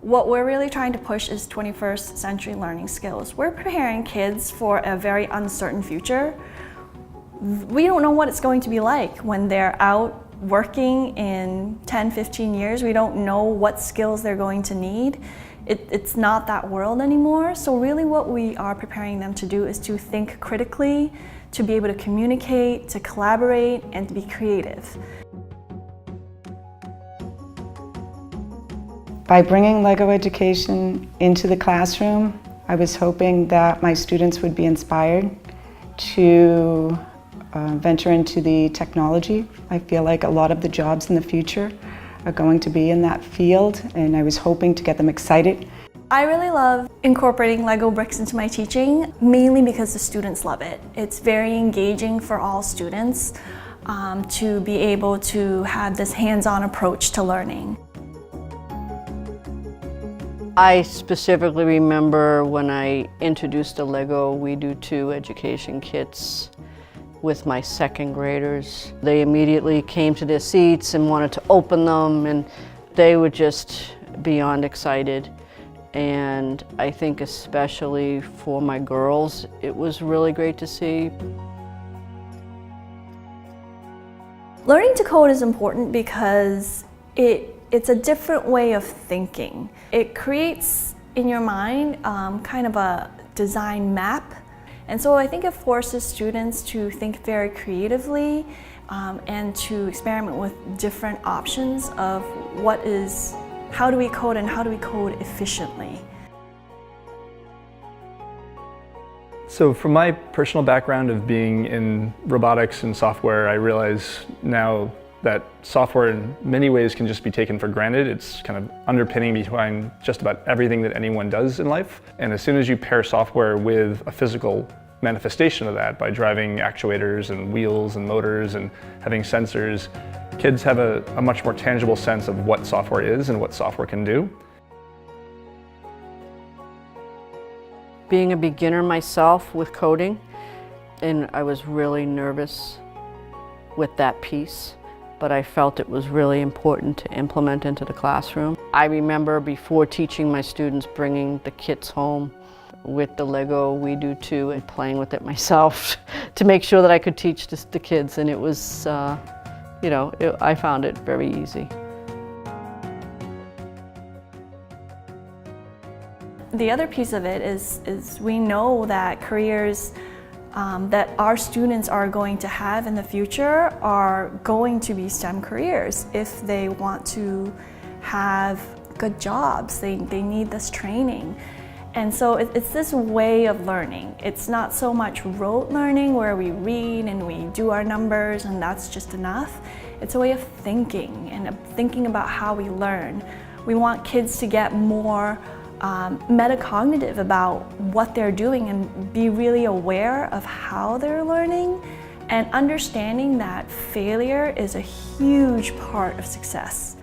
What we're really trying to push is 21st century learning skills. We're preparing kids for a very uncertain future. We don't know what it's going to be like when they're out working in 10, 15 years. We don't know what skills they're going to need. It's not that world anymore. So really what we are preparing them to do is to think critically, to be able to communicate, to collaborate, and to be creative. By bringing LEGO education into the classroom, I was hoping that my students would be inspired to venture into the technology. I feel like a lot of the jobs in the future are going to be in that field, and I was hoping to get them excited. I really love incorporating LEGO bricks into my teaching, mainly because the students love it. It's very engaging for all students to be able to have this hands-on approach to learning. I specifically remember when I introduced the LEGO We Do Too education kits with my second graders. They immediately came to their seats and wanted to open them, and they were just beyond excited. And I think especially for my girls, it was really great to see. Learning to code is important because it's a different way of thinking. It creates in your mind kind of a design map. And so I think it forces students to think very creatively and to experiment with different options of how do we code and how do we code efficiently. So from my personal background of being in robotics and software, I realize now that software in many ways can just be taken for granted. It's kind of underpinning behind just about everything that anyone does in life. And as soon as you pair software with a physical manifestation of that by driving actuators and wheels and motors and having sensors, kids have a much more tangible sense of what software is and what software can do. Being a beginner myself with coding, and I was really nervous with that piece, but I felt it was really important to implement into the classroom. I remember before teaching my students bringing the kits home with the LEGO We Do Too and playing with it myself to make sure that I could teach the kids, and it was, I found it very easy. The other piece of it is we know that careers that our students are going to have in the future are going to be STEM careers. If they want to have good jobs, they need this training. And so it's this way of learning. It's not so much rote learning where we read and we do our numbers and that's just enough. It's a way of thinking and thinking about how we learn. We want kids to get more metacognitive about what they're doing and be really aware of how they're learning and understanding that failure is a huge part of success.